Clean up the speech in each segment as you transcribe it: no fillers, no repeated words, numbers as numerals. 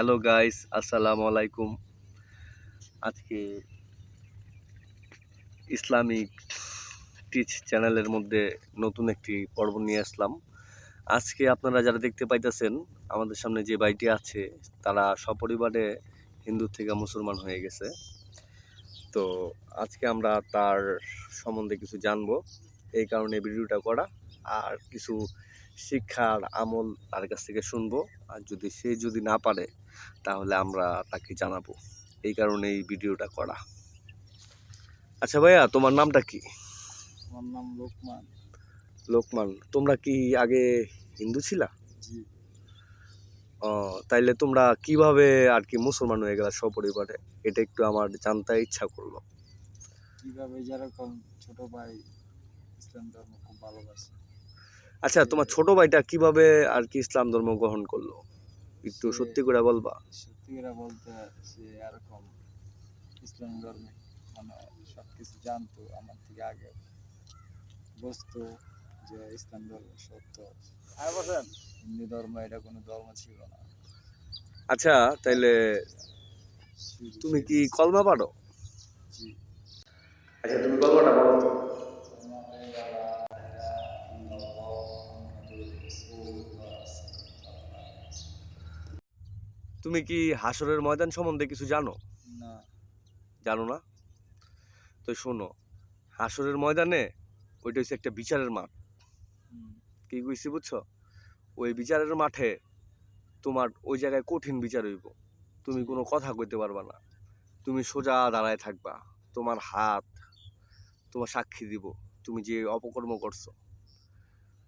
Hello guys, আসসালামু আলাইকুম। আজকে ইসলামিক টিচ চ্যানেলের মধ্যে নতুন একটি পর্ব নিয়ে আসলাম। আজকে আপনারা যারা দেখতে পাইতেছেন, আমাদের সামনে যে ভাইটি আছে তারা সপরিবারে হিন্দু থেকে মুসলমান হয়ে গেছে। তো আজকে আমরা তার সম্বন্ধে কিছু জানবো, এই কারণে ভিডিওটা করা। আর কিছু শিক্ষার আমল তার কাছ থেকে শুনবো, আর যদি না পারে তাহলে আমরা তাকে জানাবো, এই কারণে এই ভিডিওটা করা। আচ্ছা ভাইয়া, তোমার নামটা কি? আমার নাম লোকমান। লোকমান, তোমরা কি আগে হিন্দু ছিলা? জি। ও, তাইলে তোমরা কিভাবে আর কি মুসলমান হয়ে গেলা সপরিবারে? এটা একটু আমার জানতে ইচ্ছা করলো। কিভাবে, যেরকম ছোট ভাই ইসলাম ধর্ম খুব ভালোবাসে। আচ্ছা, তোমার ছোট ভাইটা কিভাবে আর কি ইসলাম ধর্ম গ্রহণ করলো, একটু সে সত্যি করে বলবা? সত্যি করে বলতে, সে এরকম ইসলাম ধর্মে মানে সবকিছু জানতো আমার থেকে আগে, বুঝতো যে ইসলাম ধর্ম সত্য, হিন্দু ধর্ম এটা কোনো ধর্ম ছিল না। আচ্ছা, তাইলে তুমি কি কলমা পারো? জি। আচ্ছা, তুমি কলমাটা বলো তো। তুমি কি হাসরের ময়দান সম্বন্ধে কিছু জানো? না। জানো না? তো শোনো, হাসরের ময়দানে ওইটা হচ্ছে একটা বিচারের মাঠ। কি কইছি বুঝছো? ওই বিচারের মাঠে তোমার ওই জায়গায় কঠিন বিচার হইব। তুমি কোনো কথা কইতে পারবা না, তুমি সোজা দাঁড়ায় থাকবা। তোমার হাত তোমার সাক্ষী দিব তুমি যে অপকর্ম করছো,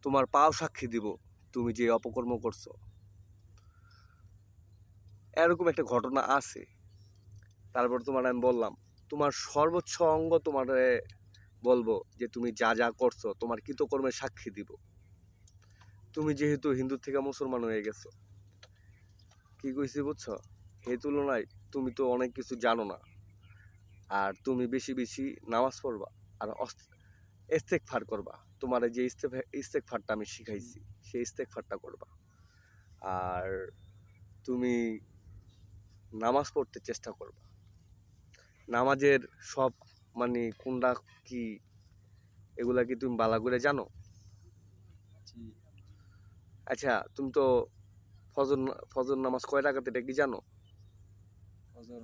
তোমার পাও সাক্ষী দিব তুমি যে অপকর্ম করছো। এরকম একটা ঘটনা আছে। তারপর তোমার আমি বললাম, তোমার সর্বোচ্চ অঙ্গ তোমারে বলবো যে তুমি যা যা করছো তোমার কৃতকর্মের সাক্ষী দিব। তুমি যেহেতু হিন্দু থেকে মুসলমান হয়ে গেছো, কি কইছি বুঝছো? এই তুলনায় তুমি তো অনেক কিছু জানো না। আর তুমি বেশি বেশি নামাজ পড়বা আর ইস্তেগফার করবা। তোমার যে ইস্তেগফারটা আমি শিখাইছি সেই ইস্তেগফারটা করবা। আর তুমি নামাজ পড়তে চেষ্টা করবা। নামাজের সব মানে কোনটা কি, এগুলা কি তুমি ভালো করে জানো? জি। আচ্ছা, তুমি তো ফজর ফজর নামাজ কয় রাকাত এটা কি জানো? ফজর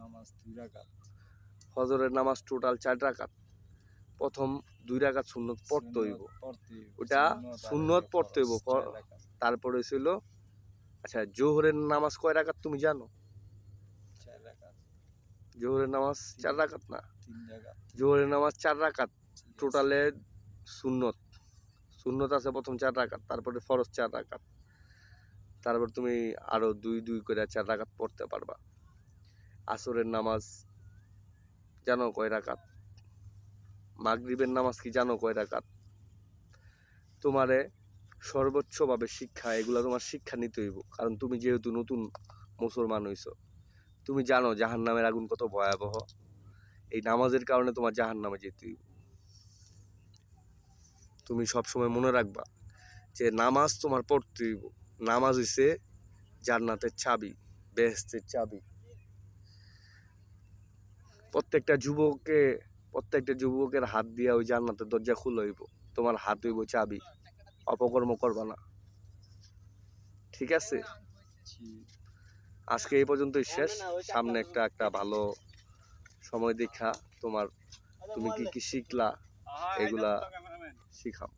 নামাজ 2 রাকাত। ফজরের নামাজ টোটাল 4 রাকাত। প্রথম 2 রাকাত সুন্নত পড়তে হইব, ওটা সুন্নত পড়তে হইব। তারপরে ছিল, আচ্ছা জোহরের নামাজ কয় রাকাত তুমি জানো? 4 রাকাত। জোহরের নামাজ 4 রাকাত না, 3 রাকাত। জোহরের নামাজ 4 রাকাত। টোটালে সুন্নত সুন্নত আছে প্রথম 4 রাকাত, তারপরে ফরজ 4 রাকাত। তারপর তুমি আরো 2 করে 4 রাকাত পড়তে পারবা। আসরের নামাজ জানো কয় রাকাত? মাগরিবের নামাজ কি জানো কয় রাকাত? তোমারে সর্বোচ্চভাবে শিক্ষা, এগুলা তোমার শিক্ষা নিতে হইব, কারণ তুমি যেহেতু নতুন মুসলমান হইছো। তুমি জানো জাহান্নামের আগুন কত ভয়াবহ। এই নামাজের কারণে তোমার জাহান্নামে যেতে হইব। তুমি সবসময় মনে রাখবা যে নামাজ তোমার পড়তে হইব। নামাজ হইছে জান্নাতের চাবি, বেহেশতের চাবি। প্রত্যেকটা যুবকের হাত দিয়া ওই জান্নাতের দরজা খুলে হইব। তোমার হাত হইব চাবি। অপকর্ম করবা না, ঠিক আছে? আজকে এই পর্যন্তই শেষ। সামনে একটা ভালো সময় দেখা তুমি কি কি শিখলা এগুলা শিখাও।